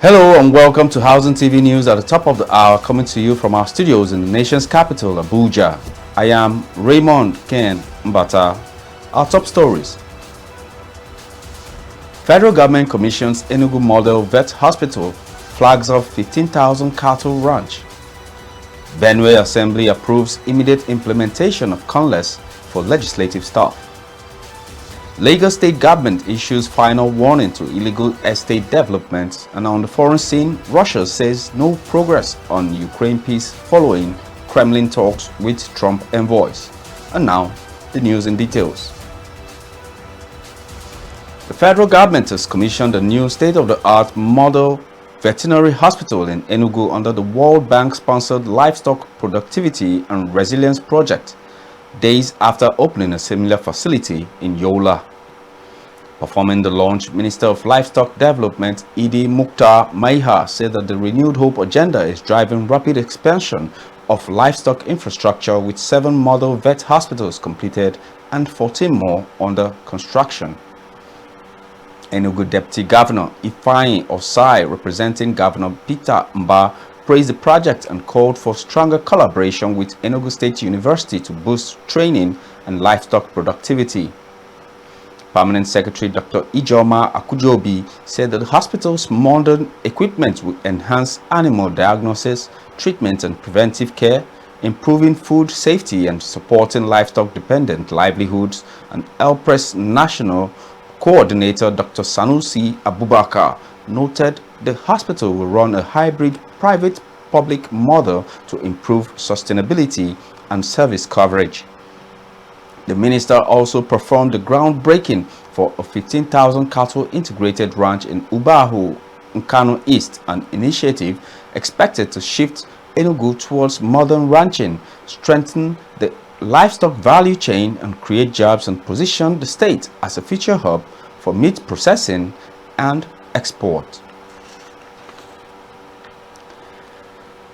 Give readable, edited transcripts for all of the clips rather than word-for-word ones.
Hello and welcome to Housing TV News at the top of the hour, coming to you from our studios in the nation's capital, Abuja. I am Raymond Ken Mbata. Our top stories. Federal government commissions Enugu Model Vet Hospital, flags off 15,000 cattle ranch. Benue Assembly approves immediate implementation of CONLES for legislative staff. Lagos State government issues final warning to illegal estate developments, and on the foreign scene, Russia says no progress on Ukraine peace following Kremlin talks with Trump envoys. And now, the news in details. The federal government has commissioned a new state-of-the-art model veterinary hospital in Enugu under the World Bank-sponsored Livestock Productivity and Resilience Project, days after opening a similar facility in Yola. Performing the launch, Minister of Livestock Development Idi Mukhtar Maiha said that the Renewed Hope agenda is driving rapid expansion of livestock infrastructure, with 7 model vet hospitals completed and 14 more under construction. Enugu Deputy Governor Ifeanyi Osai, representing Governor Peter Mba, praised the project and called for stronger collaboration with Enugu State University to boost training and livestock productivity. Permanent Secretary Dr. Ijoma Akujobi said that the hospital's modern equipment will enhance animal diagnosis, treatment and preventive care, improving food safety and supporting livestock-dependent livelihoods. And ELPRES National Coordinator Dr. Sanusi Abubakar noted the hospital will run a hybrid private-public model to improve sustainability and service coverage. The minister also performed the groundbreaking for a 15,000 cattle integrated ranch in Ubahu, Nkanu East, an initiative expected to shift Enugu towards modern ranching, strengthen the livestock value chain and create jobs, and position the state as a future hub for meat processing and export.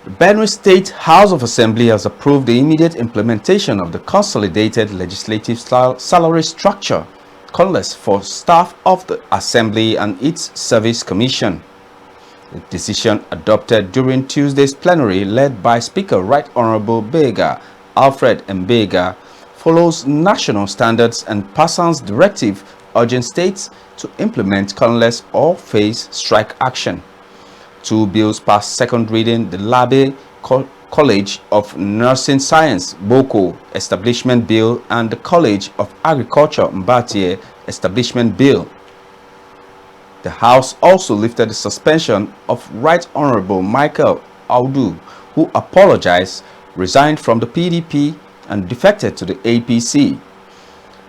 The Benue State House of Assembly has approved the immediate implementation of the Consolidated Legislative Salary Structure, CONLES, for staff of the Assembly and its Service Commission. The decision, adopted during Tuesday's plenary led by Speaker Right Honorable Bega Alfred Mbega, follows national standards and PASAN's directive urging states to implement CONLES or face strike action. 2 bills passed second reading: the Labe College of Nursing Science Boko Establishment Bill and the College of Agriculture Mbatie Establishment Bill. The House also lifted the suspension of Right Honorable Michael Audu, who apologized, resigned from the PDP and defected to the APC.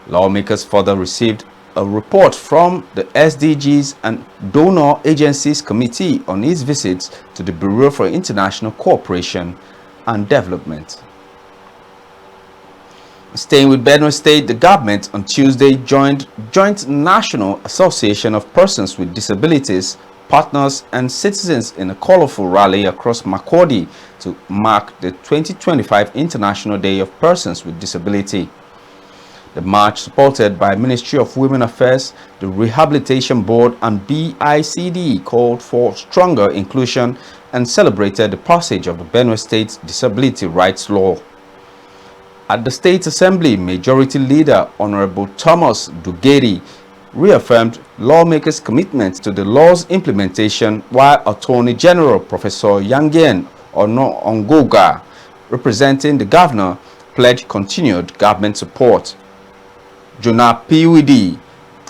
Lawmakers further received a report from the SDGs and Donor Agencies Committee on its visits to the Bureau for International Cooperation and Development. Staying with Benue State, the government on Tuesday joined Joint National Association of Persons with Disabilities, partners and citizens in a colorful rally across Makurdi to mark the 2025 International Day of Persons with Disability. The march, supported by Ministry of Women Affairs, the Rehabilitation Board and BICD, called for stronger inclusion and celebrated the passage of the Benue State Disability Rights Law. At the State Assembly, Majority Leader Honorable Thomas Dugeri reaffirmed lawmakers' commitment to the law's implementation, while Attorney General Professor Yangien Ongoga, representing the governor, pledged continued government support. Jonah PUD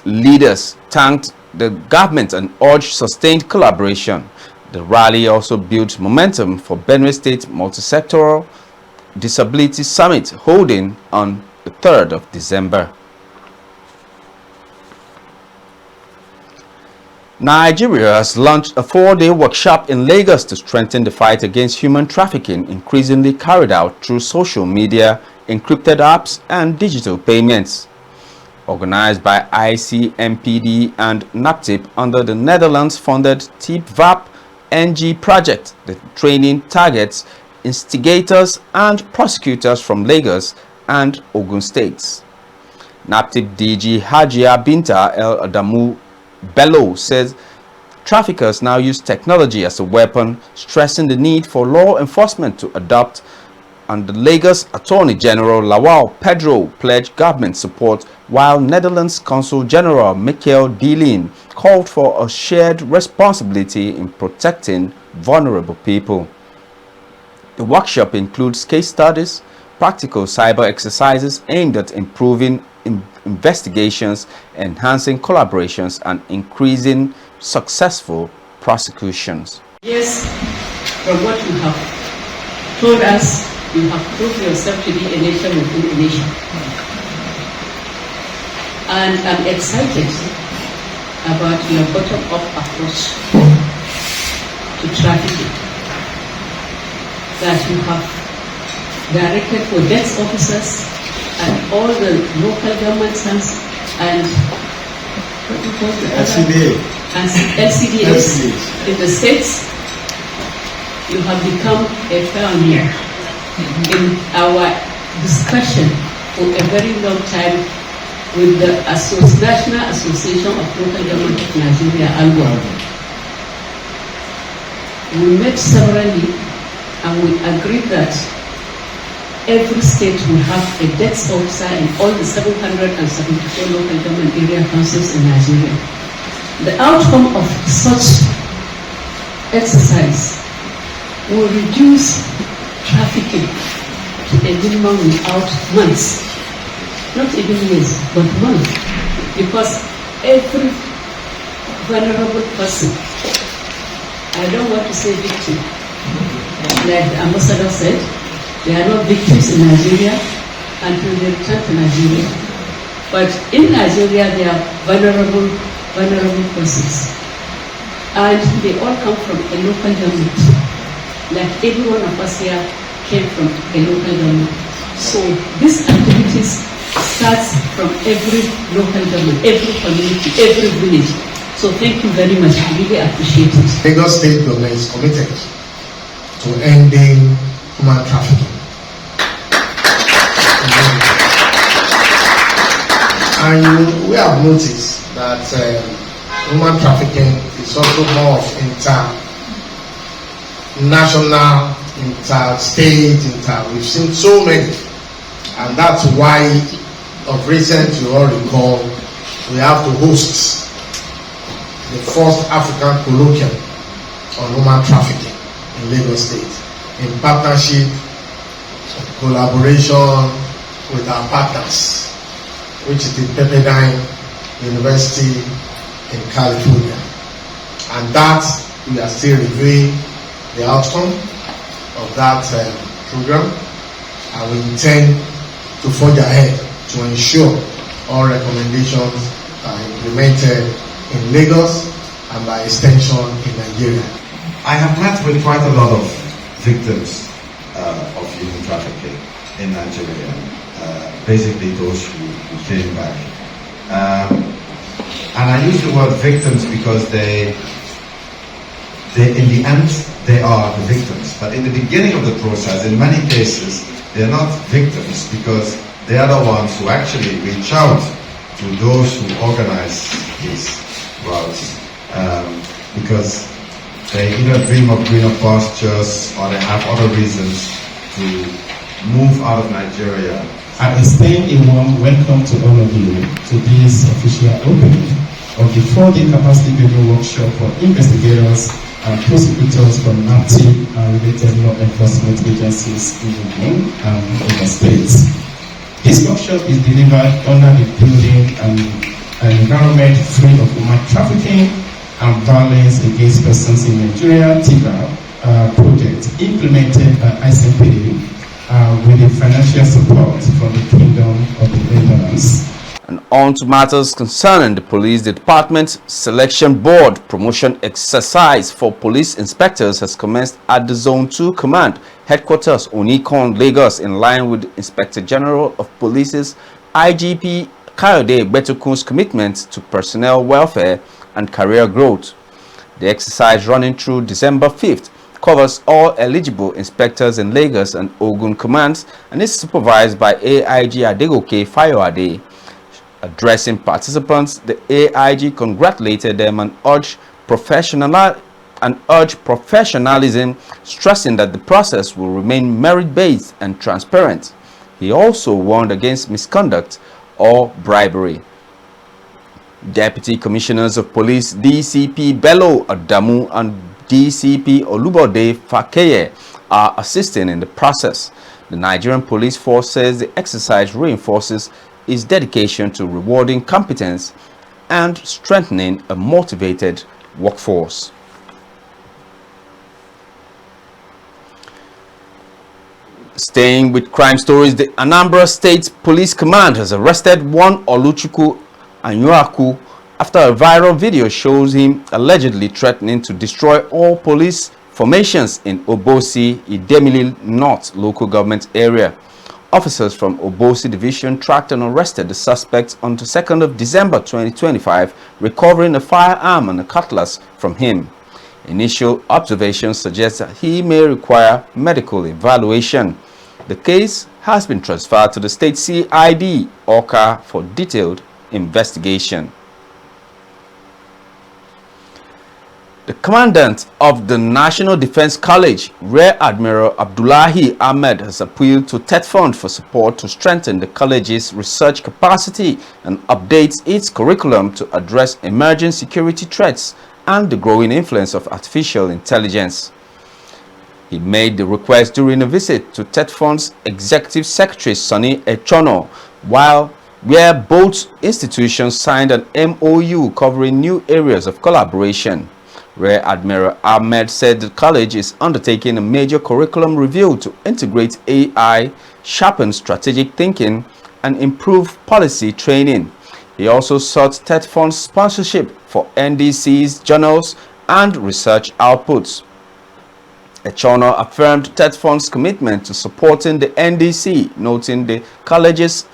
leaders thanked the government and urged sustained collaboration. The rally also built momentum for Benue State Multisectoral Disability Summit, holding on the 3rd of December. Nigeria has launched a 4-day workshop in Lagos to strengthen the fight against human trafficking, increasingly carried out through social media, encrypted apps, and digital payments. Organized by ICMPD and NAPTIP under the Netherlands-funded TIPVAP NG project, the training targets instigators and prosecutors from Lagos and Ogun states. NAPTIP DG Hajia Binta El Adamu Bello says Traffickers now use technology as a weapon, stressing the need for law enforcement to adapt, and the Lagos Attorney General Lawal Pedro pledged government support, while Netherlands Consul General Michael Deelin called for a shared responsibility in protecting vulnerable people. The workshop includes case studies, practical cyber exercises aimed at improving investigations, enhancing collaborations, and increasing successful prosecutions. Yes, from what you have told us, you have proved yourself to be a nation within a nation. And I'm excited about your bottom-up approach to trafficking, that you have directed for desk officers and all the local governments and what do you call the LCDA. And LCDAs in the states. You have become a pioneer in our discussion for a very long time with the National Association of Local Government of Nigeria, ALGO. We met severally and we agreed that every state will have a desk officer in all the 774 local government area councils in Nigeria. The outcome of such exercise will reduce trafficking to a minimum without months, not even years, but months, because every vulnerable person, I don't want to say victim, like the ambassador said, they are not victims in Nigeria until they return to Nigeria. But in Nigeria, they are vulnerable persons. And they all come from a local government. Like every one of us here came from a local government. So these activities starts from every local government, every community, every village. So thank you very much. I really appreciate it. Lagos State government is committed to ending human trafficking. And we have noticed that human trafficking is also more of international, interstate, we've seen so many. And that's why of recent, you all recall, we have to host the first African colloquium on human trafficking in Lagos State in partnership, collaboration with our partners, which is the Pepperdine University in California. And that we are still reviewing the outcome of that program, and we intend to forge ahead to ensure all recommendations are implemented in Lagos and by extension in Nigeria. I have met with quite a lot of victims of human trafficking in Nigeria, basically those who came back. And I use the word victims because they in the end, they are the victims. But in the beginning of the process, in many cases, they're not victims because they are the ones who actually reach out to those who organize these routes, because they either dream of greener pastures or they have other reasons to move out of Nigeria. I extend a warm welcome to all of you to this official opening of the 4-day capacity building workshop for investigators and prosecutors from active and related law enforcement agencies in Ogun and other states. This workshop is delivered under the Building an Environment Free of Human Trafficking and Violence Against Persons in Nigeria (TIGA) project implemented by ICMPD with the financial support from the Kingdom of the Netherlands. And on to matters concerning the Police Department. Selection Board promotion exercise for police inspectors has commenced at the Zone 2 Command Headquarters, Onikon, Lagos, in line with the Inspector General of Police's IGP Kayode Betokun's commitment to personnel welfare and career growth. The exercise, running through December 5th, covers all eligible inspectors in Lagos and Ogun commands and is supervised by AIG Adegoke Fayoade. Addressing participants, the AIG congratulated them and urged professionalism, stressing that the process will remain merit-based and transparent. He also warned against misconduct or bribery. Deputy Commissioners of Police DCP Bello Adamu and DCP Olubode Fakeye are assisting in the process. The Nigerian Police Force says the exercise reinforces its dedication to rewarding competence and strengthening a motivated workforce. Staying with crime stories, the Anambra State Police Command has arrested one Oluchukwu Anyuaku after a viral video shows him allegedly threatening to destroy all police formations in Obosi, Idemili North local government area. Officers from Obosi Division tracked and arrested the suspect on the 2nd of December 2025, recovering a firearm and a cutlass from him. Initial observations suggest that he may require medical evaluation. The case has been transferred to the state CID, Awka, for detailed investigation. The commandant of the National Defense College, Rear Admiral Abdullahi Ahmed, has appealed to TETFund for support to strengthen the college's research capacity and update its curriculum to address emerging security threats and the growing influence of artificial intelligence. He made the request during a visit to TETFund's Executive Secretary Sonny Echono, where both institutions signed an MOU covering new areas of collaboration. Rear Admiral Ahmed said the college is undertaking a major curriculum review to integrate AI, sharpen strategic thinking, and improve policy training. He also sought TETFund's sponsorship for NDC's journals and research outputs. Echono affirmed TETFund's commitment to supporting the NDC, noting the college's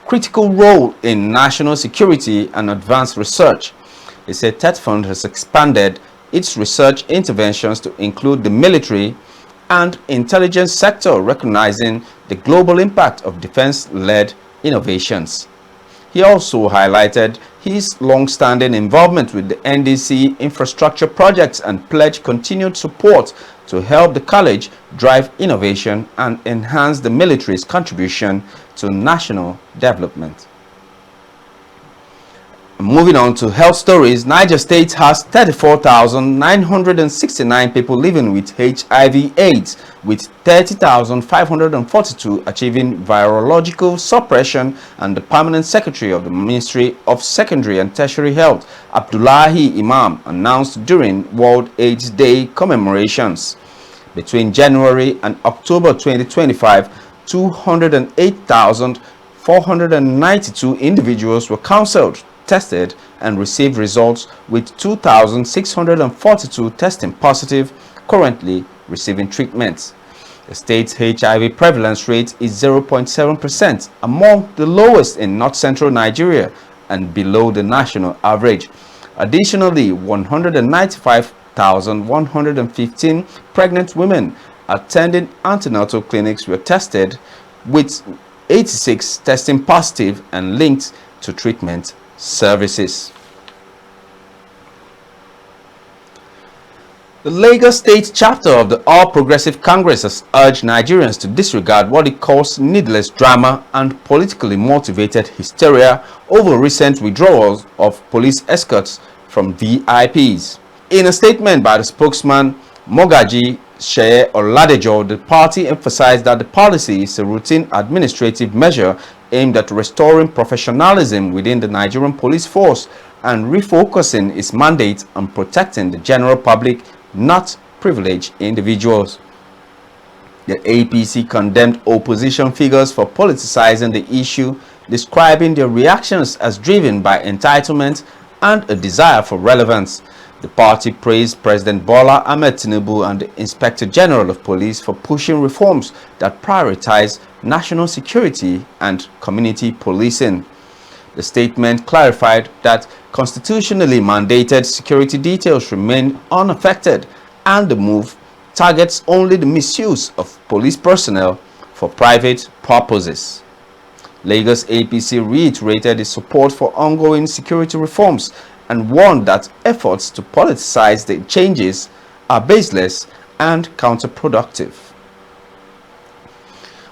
critical role in national security and advanced research. He said TETFund has expanded its research interventions to include the military and intelligence sector, recognizing the global impact of defense-led innovations. He also highlighted his long-standing involvement with the NDC infrastructure projects and pledged continued support to help the college drive innovation and enhance the military's contribution to national development. Moving on to health stories, Niger State has 34,969 people living with HIV/AIDS, with 30,542 achieving virological suppression, and the Permanent Secretary of the Ministry of Secondary and Tertiary Health, Abdullahi Imam, announced during World AIDS Day commemorations. Between January and October 2025, 208,492 individuals were counseled, tested, and received results, with 2,642 testing positive, currently receiving treatments. The state's HIV prevalence rate is 0.7%, among the lowest in north-central Nigeria and below the national average. Additionally, 195,115 pregnant women attending antenatal clinics were tested, with 86 testing positive and linked to treatment services. The Lagos State chapter of the All Progressive Congress has urged Nigerians to disregard what it calls needless drama and politically motivated hysteria over recent withdrawals of police escorts from VIPs. In a statement by the spokesman Mogaji Sheye Oladejo, the party emphasized that the policy is a routine administrative measure aimed at restoring professionalism within the Nigerian police force and refocusing its mandate on protecting the general public, not privileged individuals. The APC condemned opposition figures for politicizing the issue, describing their reactions as driven by entitlement and a desire for relevance. The party praised President Bola Ahmed Tinubu and the Inspector General of Police for pushing reforms that prioritize national security and community policing. The statement clarified that constitutionally mandated security details remain unaffected, and the move targets only the misuse of police personnel for private purposes. Lagos APC reiterated its support for ongoing security reforms and warned that efforts to politicize the changes are baseless and counterproductive.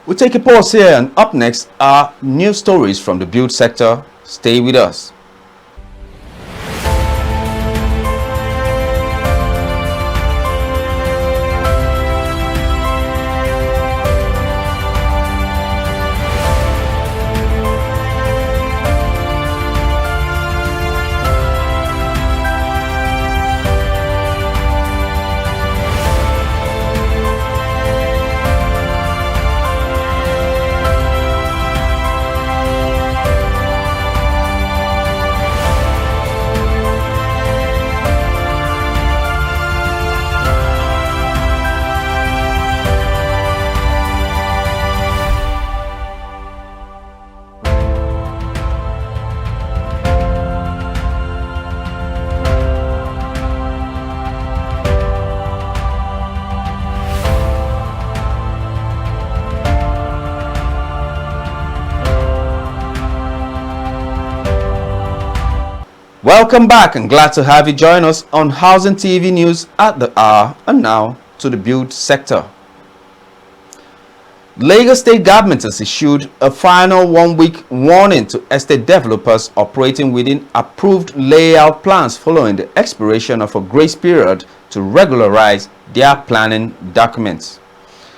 We'll take a pause here, and up next are news stories from the build sector. Stay with us. Welcome back, and glad to have you join us on Housing TV News at the hour. And now to the build sector. Lagos State government has issued a final one-week warning to estate developers operating within approved layout plans following the expiration of a grace period to regularize their planning documents.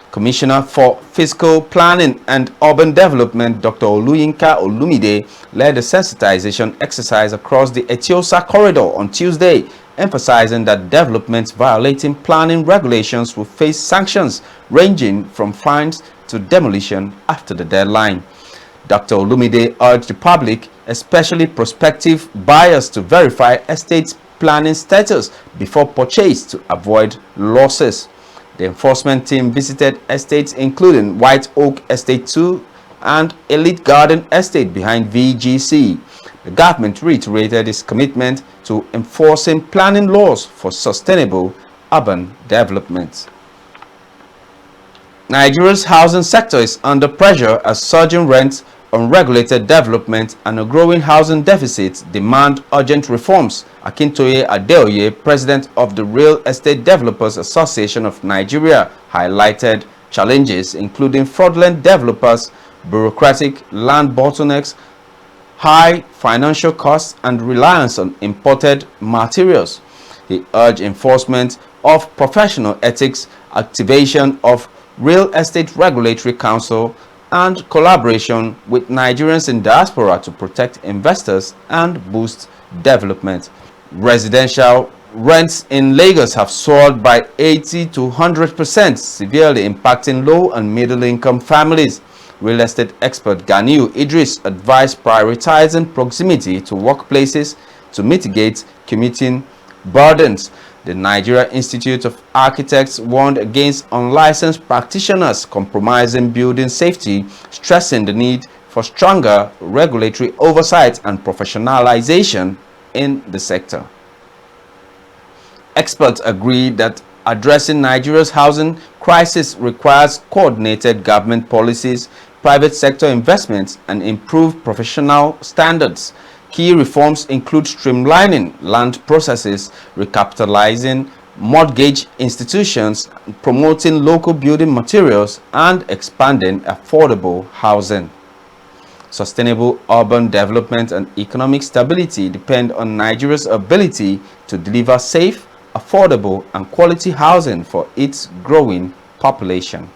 Commissioner for Fiscal Planning and Urban Development, Dr. Oluyinka Olumide, led a sensitization exercise across the Etiosa corridor on Tuesday, emphasizing that developments violating planning regulations will face sanctions ranging from fines to demolition after the deadline. Dr. Olumide urged the public, especially prospective buyers, to verify estate's planning status before purchase to avoid losses. The enforcement team visited estates including White Oak Estate 2 and Elite Garden Estate behind VGC. The government reiterated its commitment to enforcing planning laws for sustainable urban development. Nigeria's housing sector is under pressure as surging rents, unregulated development, and a growing housing deficit demand urgent reforms. Akintoye Adeoye, president of the Real Estate Developers Association of Nigeria, highlighted challenges including fraudulent developers, bureaucratic land bottlenecks, high financial costs, and reliance on imported materials. He urged enforcement of professional ethics, activation of Real Estate Regulatory Council, and collaboration with Nigerians in diaspora to protect investors and boost development. Residential rents in Lagos have soared by 80 to 100%, severely impacting low and middle income families. Real estate expert Ganiu Idris advised prioritizing proximity to workplaces to mitigate commuting burdens. The Nigeria Institute of Architects warned against unlicensed practitioners compromising building safety, stressing the need for stronger regulatory oversight and professionalization in the sector. Experts agree that addressing Nigeria's housing crisis requires coordinated government policies, private sector investments, and improved professional standards. Key reforms include streamlining land processes, recapitalizing mortgage institutions, promoting local building materials, and expanding affordable housing. Sustainable urban development and economic stability depend on Nigeria's ability to deliver safe, affordable, and quality housing for its growing population.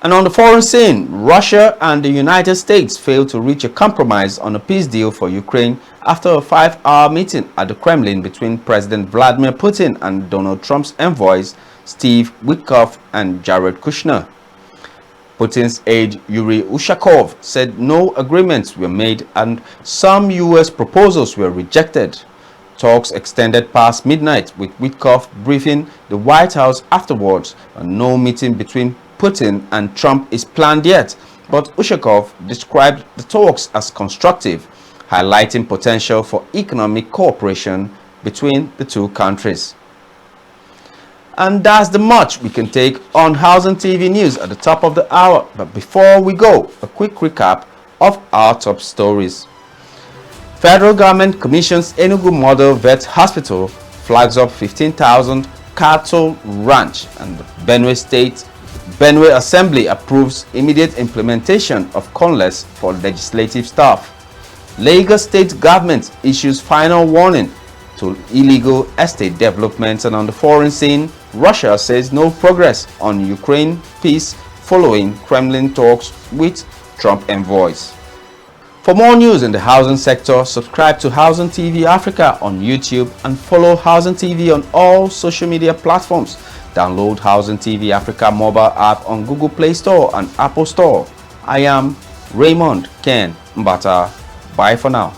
And on the foreign scene, Russia and the United States failed to reach a compromise on a peace deal for Ukraine after a 5-hour meeting at the Kremlin between President Vladimir Putin and Donald Trump's envoys Steve Witkoff and Jared Kushner. Putin's aide Yuri Ushakov said no agreements were made and some U.S. proposals were rejected. Talks extended past midnight, with Witkoff briefing the White House afterwards, and no meeting between Putin and Trump is planned yet, but Ushakov described the talks as constructive, highlighting potential for economic cooperation between the two countries. And that's the much we can take on Housing TV News at the top of the hour. But before we go, a quick recap of our top stories. Federal government commissions Enugu Model Vet Hospital, flags up 15,000 cattle ranch, and Benue Assembly approves immediate implementation of CONLES for legislative staff. Lagos State government issues final warning to illegal estate developments, and on the foreign scene, Russia says no progress on Ukraine peace following Kremlin talks with Trump envoys. For more news in the housing sector, subscribe to Housing TV Africa on YouTube and follow Housing TV on all social media platforms. Download Housing TV Africa mobile app on Google Play Store and Apple Store. I am Raymond Ken Mbata. Bye for now.